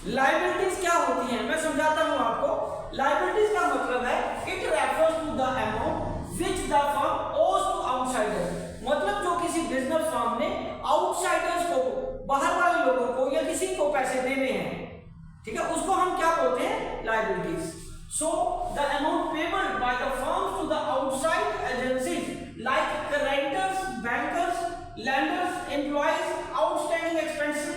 Liabilities क्या होती हैं, मैं समझाता हूं आपको। लायबिलिटीज का मतलब है it refers to the amount which the firm owes to outsiders, मतलब जो किसी बिजनेस फर्म ने आउटसाइडर्स को, बाहर वाले लोगों को या किसी को पैसे देने हैं, ठीक है, उसको हम क्या बोलते हैं, liabilities. So the amount payable by the firms to the outside agencies like creditors, bankers, lenders, employees, outstanding expenses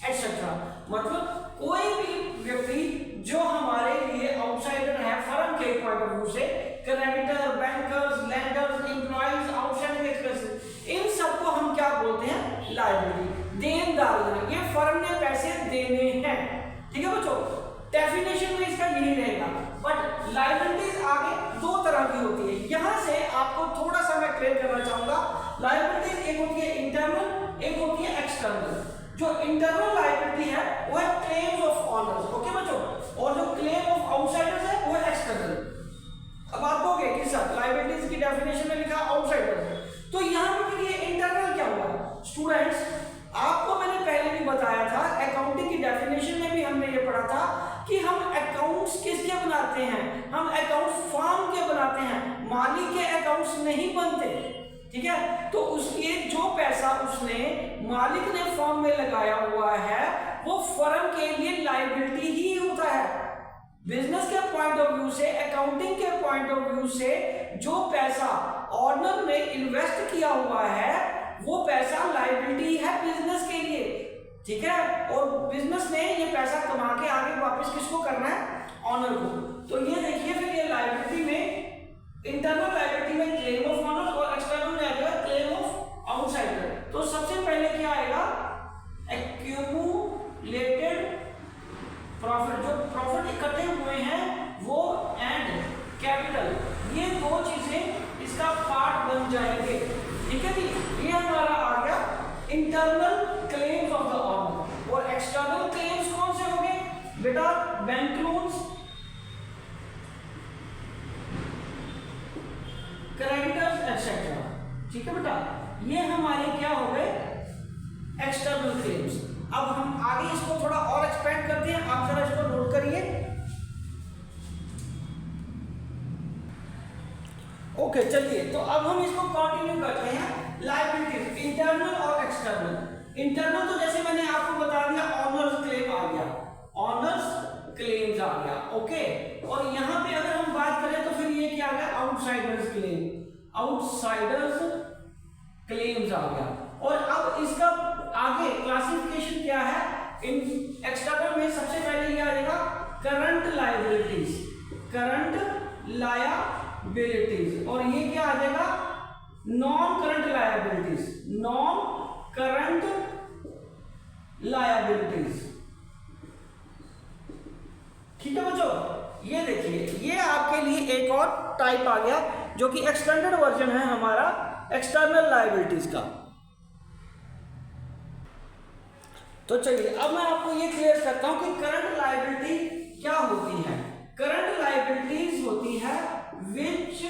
etcetera, मतलब कोई भी व्यक्ति जो हमारे लिए आउटसाइडर है फर्म के पॉइंट ऑफ व्यू से, creditor, bankers, lenders, employees, outstanding expenses, इन सबको हम क्या बोलते हैं, लायबिलिटी। देनदारियां, ये फर्म ने पैसे देने हैं, ठीक है बच्चों, डेफिनेशन में इसका यही रहेगा। बट लायबिलिटीज आगे दो तरह की होती है, यहां से आपको थोड़ा सा मैं क्लियर करना चाहूंगा। लायबिलिटीज एक होती है इंटरनल, एक होती है एक्सटर्नल। जो इंटरनल लायबिलिटी है वो है क्लेम्स ऑफ ऑनर्स, ओके बच्चों, और जो क्लेम ऑफ आउटसाइडर्स है वो है एक्सटर्नल। अब आप कहोगे कि सर लायबिलिटीज की डेफिनेशन में लिखा आउटसाइडर्स, तो यहां पे फिर ये इंटरनल क्या हुआ? स्टूडेंट्स, आपको मैंने पहले भी बताया था, अकाउंटिंग की डेफिनेशन में भी हमने ये पढ़ा था कि हम अकाउंट्स किसके बनाते हैं, हम अकाउंट्स फर्म के बनाते हैं, मालिक के अकाउंट्स नहीं बनते, ठीक है। तो उसके जो पैसा उसने मालिक ने फर्म में लगाया हुआ है वो फर्म के लिए लायबिलिटी ही होता है। बिजनेस के पॉइंट ऑफ व्यू से, अकाउंटिंग के पॉइंट ऑफ व्यू से जो पैसा ऑनर ने इन्वेस्ट किया हुआ है वो पैसा लायबिलिटी है बिजनेस के लिए, ठीक है। और बिजनेस ने ये पैसा कमा के आगे वापस किसको करना है, ऑनर को। तो ये देखिए फिर ये लायबिलिटी में, इंटरनल लायबिलिटी में क्लेम ऑफ ऑनर और एक्सटर्नल में आएगा क्लेम ऑफ आउटसाइडर। तो सबसे पहले क्या आएगा, एक्यूमुलेटेड प्रॉफिट, जो प्रॉफिट इकट्ठे हुए हैं वो, एंड कैपिटल, ये दो चीजें इसका पार्ट बन जाएंगे, ठीक है जी। ये हमारा आ गया internal claims of the owner. और एक्सटर्नल क्लेम्स कौन से होंगे बेटा, बैंक लोन्स, क्रेडिटर्स एटसेट्रा, ठीक है बेटा, ये हमारे क्या हो गए, एक्सटर्नल क्लेम्स। अब हम आगे इसको थोड़ा और एक्सपेंड करते हैं, आप जरा इसको नोट करिए। ओके चलिए, तो अब हम इसको कंटिन्यू करते हैं। लायबिलिटीज इंटरनल और एक्सटर्नल। इंटरनल तो जैसे मैंने आपको बता दिया, ऑनर्स क्लेम आ गया, ऑनर्स क्लेम्स आ गया, ओके। और यहां पे अगर हम बात करें तो फिर ये क्या आ गया, आउटसाइडर्स क्लेम, आउटसाइडर्स क्लेम्स आ गया। और अब इसका आगे क्लासिफिकेशन क्या है, इन एक्सटर्नल में सबसे पहले ये आ जाएगा करंट लायबिलिटीज, करंट लायबिलिटीज, और ये क्या आ जाएगा, non current liabilities, non current liabilities, ठीक है बच्चों। ये देखिए, ये आपके लिए एक और टाइप आ गया जो कि एक्सटेंडेड वर्जन है हमारा एक्सटर्नल लायबिलिटीज का। तो चलिए अब मैं आपको ये क्लियर करता हूं कि करंट लायबिलिटी क्या होती है। करंट लायबिलिटीज होती है which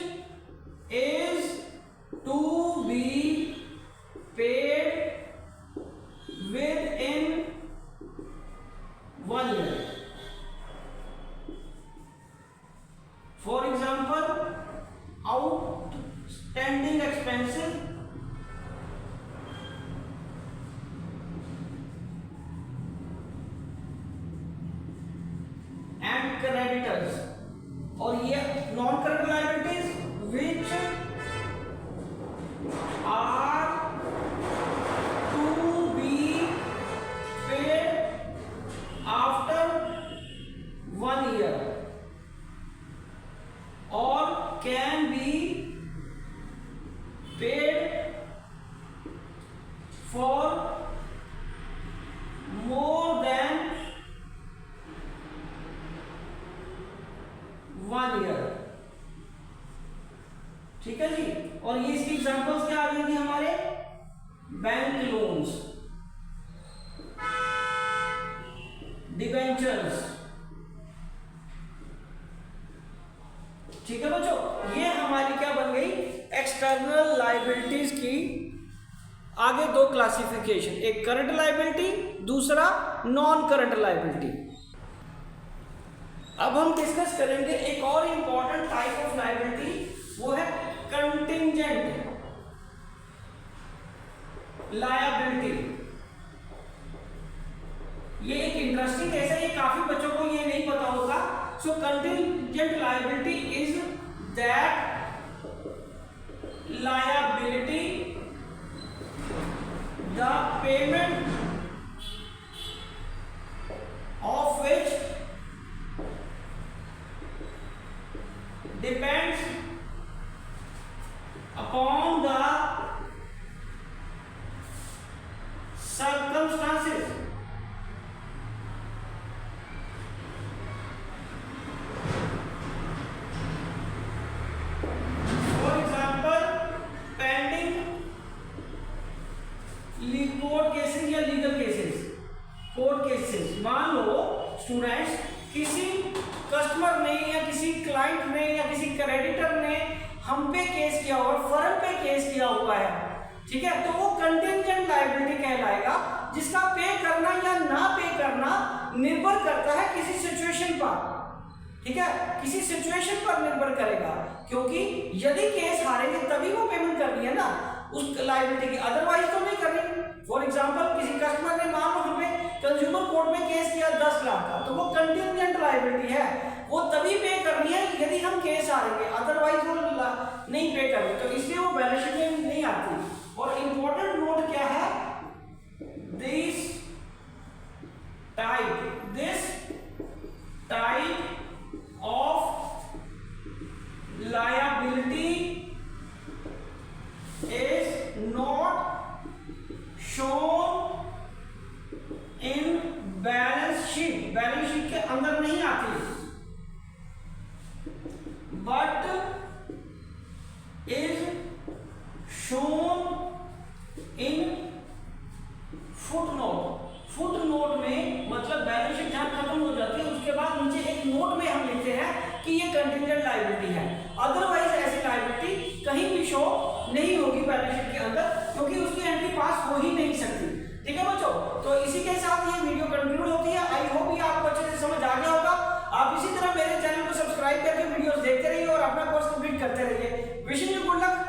is to be paid within 1 year। For example, outstanding expenses, and creditors, और ये non current liabilities which are to be paid after 1 year or can be paid for more than 1 year, ठीक है जी। और ये इसकी examples क्या आ जाएंगी हमारे, बैंक लोन्स, डिबेंचर्स, ठीक है बच्चों। ये हमारी क्या बन गई, एक्सटर्नल लायबिलिटीज की आगे दो क्लासिफिकेशन, एक करंट लायबिलिटी, दूसरा नॉन करंट लायबिलिटी। अब हम डिस्कस करेंगे एक और इंपॉर्टेंट टाइप ऑफ लायबिलिटी, वो है कंटिंजेंट लायबिलिटी। ये एक इंटरेस्टिंग केस है, ये काफी बच्चों को ये नहीं पता होगा। So contingent liability is that liability the payment of which depends upon the circumstances court cases या लीगल केसेस। कोर्ट केसेस, मान लो स्टूडेंट्स किसी कस्टमर ने या किसी क्लाइंट ने या किसी क्रेडिटर ने हम पे केस किया हुआ, फर्म पे केस किया हुआ है, ठीक है, तो वो कंटिंजेंट लायबिलिटी कहलाएगा, जिसका पे करना या ना पे करना निर्भर करता है किसी सिचुएशन पर, ठीक है, किसी सिचुएशन पर निर्भर करेगा, क्योंकि यदि केस हारेंगे तभी वो पेमेंट करनी है ना उस लायबिलिटी की, अदरवाइज तो नहीं करनी। फॉर एग्जांपल किसी कस्टमर ने मान लो हमें कंज्यूमर कोर्ट में केस किया 10 लाख का, तो वो कंटिंजेंट लायबिलिटी है, वो तभी पे करनी है यदि हम केस हारेंगे, अदरवाइज वो नहीं पे करेंगे, तो इसलिए वो बैलेंस शीट में नहीं आती। और इंपॉर्टेंट नोट क्या है, this type of liability is not shown in balance sheet, balance sheet के अंदर नहीं आती, but is shown in footnote। Footnote में मतलब बैलेंस शीट जहां खत्म हो जाती है उसके बाद नीचे एक नोट में हम लिखते हैं कि ये कंटिंजेंट लायबिलिटी है, अदरवाइज ऐसी लायबिलिटी कहीं भी शो नहीं होगी बैलेंस शीट के अंदर, क्योंकि उसकी एंट्री पास हो ही नहीं सकती। ठीक है बच्चों, तो इसी के साथ ये वीडियो कंक्लूड होती है। आई होप ये आपको अच्छे से समझ आ गया होगा। आप इसी तरह मेरे चैनल को सब्सक्राइब करके वीडियोस देखते रहिए और अपना कोर्स कंप्लीट करते रहिए। Wishing you good luck.